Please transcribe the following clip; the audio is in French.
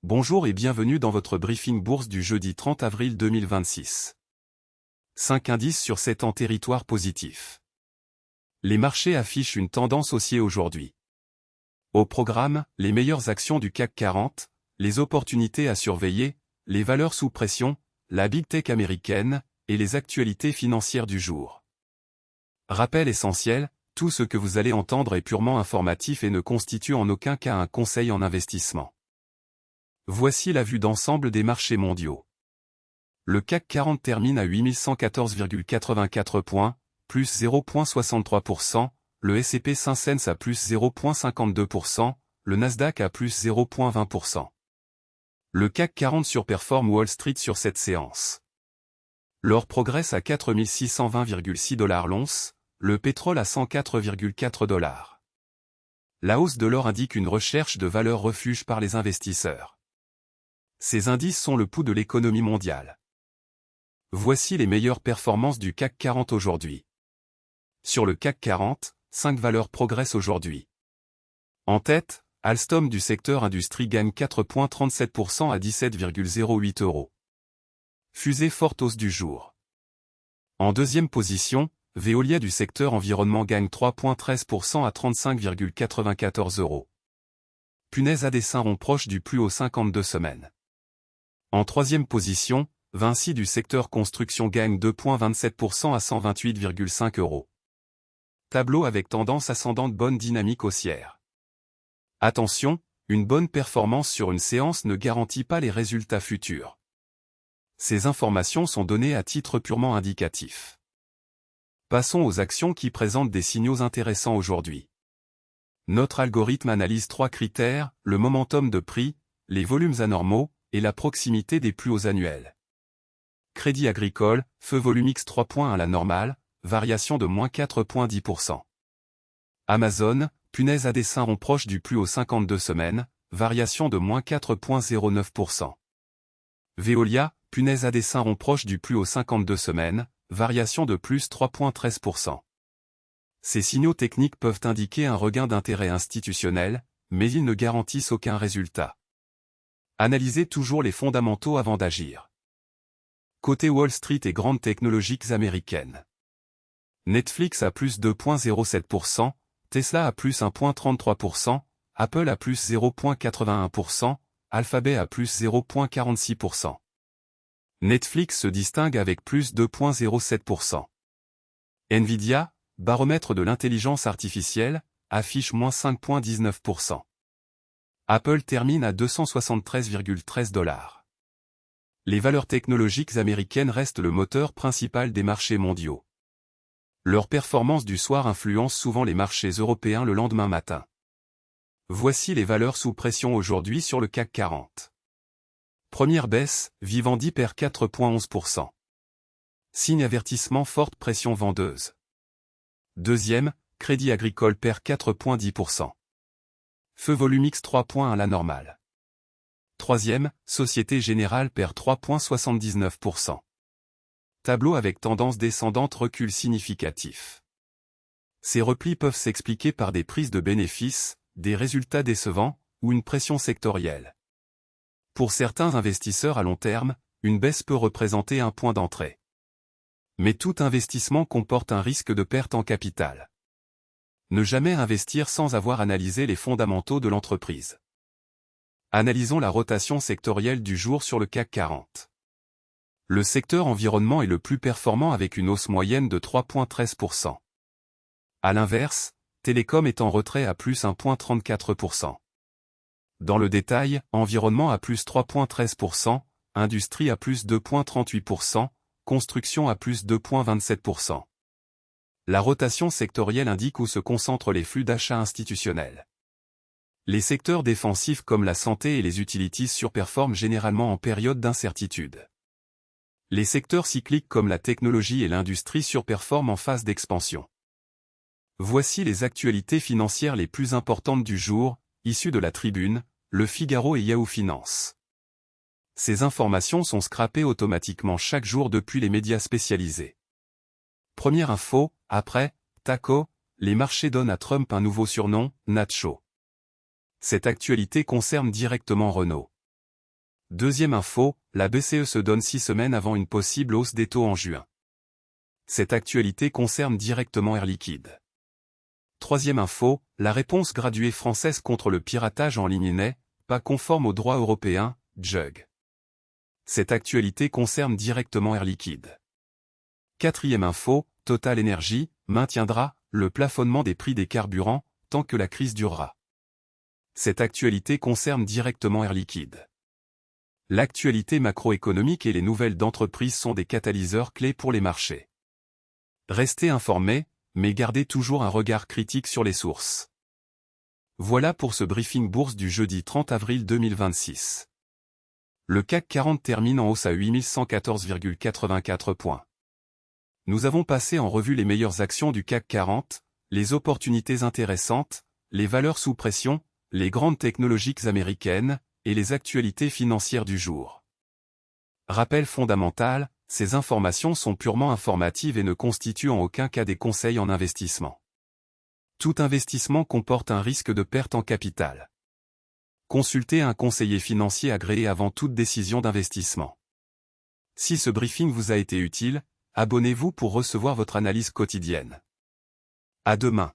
Bonjour et bienvenue dans votre briefing bourse du jeudi 30 avril 2026. 5 indices sur 7 en territoire positif. Les marchés affichent une tendance haussière aujourd'hui. Au programme, les meilleures actions du CAC 40, les opportunités à surveiller, les valeurs sous pression, la Big Tech américaine, et les actualités financières du jour. Rappel essentiel, tout ce que vous allez entendre est purement informatif et ne constitue en aucun cas un conseil en investissement. Voici la vue d'ensemble des marchés mondiaux. Le CAC 40 termine à 8114,84 points, plus 0,63%, le S&P 500 à plus 0,52%, le Nasdaq à plus 0,20%. Le CAC 40 surperforme Wall Street sur cette séance. L'or progresse à 4620,6 $ l'once, le pétrole à 104,4 $. La hausse de l'or indique une recherche de valeur refuge par les investisseurs. Ces indices sont le pouls de l'économie mondiale. Voici les meilleures performances du CAC 40 aujourd'hui. Sur le CAC 40, 5 valeurs progressent aujourd'hui. En tête, Alstom du secteur industrie gagne 4,37% à 17,08 €. Fusée forte hausse du jour. En deuxième position, Veolia du secteur environnement gagne 3,13% à 35,94 €. Punaise à dessin rond proche du plus haut 52 semaines. En troisième position, Vinci du secteur construction gagne 2,27% à 128,5 €. Tableau avec tendance ascendante, bonne dynamique haussière. Attention, une bonne performance sur une séance ne garantit pas les résultats futurs. Ces informations sont données à titre purement indicatif. Passons aux actions qui présentent des signaux intéressants aujourd'hui. Notre algorithme analyse 3 critères, le momentum de prix, les volumes anormaux, et la proximité des plus hauts annuels. Crédit Agricole, feu volume X 3 points à la normale, variation de moins 4,10%. Amazon, punaise à dessin rond proche du plus haut 52 semaines, variation de moins 4,09%. Veolia, punaise à dessin rond proche du plus haut 52 semaines, variation de plus 3,13%. Ces signaux techniques peuvent indiquer un regain d'intérêt institutionnel, mais ils ne garantissent aucun résultat. Analysez toujours les fondamentaux avant d'agir. Côté Wall Street et grandes technologiques américaines. Netflix à plus 2,07%, Tesla à plus 1,33%, Apple à plus 0,81%, Alphabet à plus 0,46%. Netflix se distingue avec plus 2,07%. Nvidia, baromètre de l'intelligence artificielle, affiche moins 5,19%. Apple termine à 273,13 $. Les valeurs technologiques américaines restent le moteur principal des marchés mondiaux. Leur performance du soir influence souvent les marchés européens le lendemain matin. Voici les valeurs sous pression aujourd'hui sur le CAC 40. Première baisse, Vivendi perd 4,11%. Signe avertissement, forte pression vendeuse. Deuxième, Crédit Agricole perd 4,10%. Feu volume X 3 points à la normale. Troisième, Société Générale perd 3,79%. Tableau avec tendance descendante, recul significatif. Ces replis peuvent s'expliquer par des prises de bénéfices, des résultats décevants, ou une pression sectorielle. Pour certains investisseurs à long terme, une baisse peut représenter un point d'entrée. Mais tout investissement comporte un risque de perte en capital. Ne jamais investir sans avoir analysé les fondamentaux de l'entreprise. Analysons la rotation sectorielle du jour sur le CAC 40. Le secteur environnement est le plus performant avec une hausse moyenne de 3,13%. À l'inverse, Télécom est en retrait à plus 1,34%. Dans le détail, environnement à plus 3,13%, industrie à plus 2,38%, construction à plus 2,27%. La rotation sectorielle indique où se concentrent les flux d'achat institutionnels. Les secteurs défensifs comme la santé et les utilities surperforment généralement en période d'incertitude. Les secteurs cycliques comme la technologie et l'industrie surperforment en phase d'expansion. Voici les actualités financières les plus importantes du jour, issues de la Tribune, Le Figaro et Yahoo Finance. Ces informations sont scrapées automatiquement chaque jour depuis les médias spécialisés. Première info, après, Taco, les marchés donnent à Trump un nouveau surnom, Nacho. Cette actualité concerne directement Renault. Deuxième info, la BCE se donne 6 semaines avant une possible hausse des taux en juin. Cette actualité concerne directement Air Liquide. Troisième info, la réponse graduée française contre le piratage en ligne n'est pas conforme au droit européen, JUG. Cette actualité concerne directement Air Liquide. Quatrième info, Total Energy maintiendra le plafonnement des prix des carburants tant que la crise durera. Cette actualité concerne directement Air Liquide. L'actualité macroéconomique et les nouvelles d'entreprise sont des catalyseurs clés pour les marchés. Restez informés, mais gardez toujours un regard critique sur les sources. Voilà pour ce briefing bourse du jeudi 30 avril 2026. Le CAC 40 termine en hausse à 8114,84 points. Nous avons passé en revue les meilleures actions du CAC 40, les opportunités intéressantes, les valeurs sous pression, les grandes technologiques américaines, et les actualités financières du jour. Rappel fondamental, ces informations sont purement informatives et ne constituent en aucun cas des conseils en investissement. Tout investissement comporte un risque de perte en capital. Consultez un conseiller financier agréé avant toute décision d'investissement. Si ce briefing vous a été utile, abonnez-vous pour recevoir votre analyse quotidienne. À demain.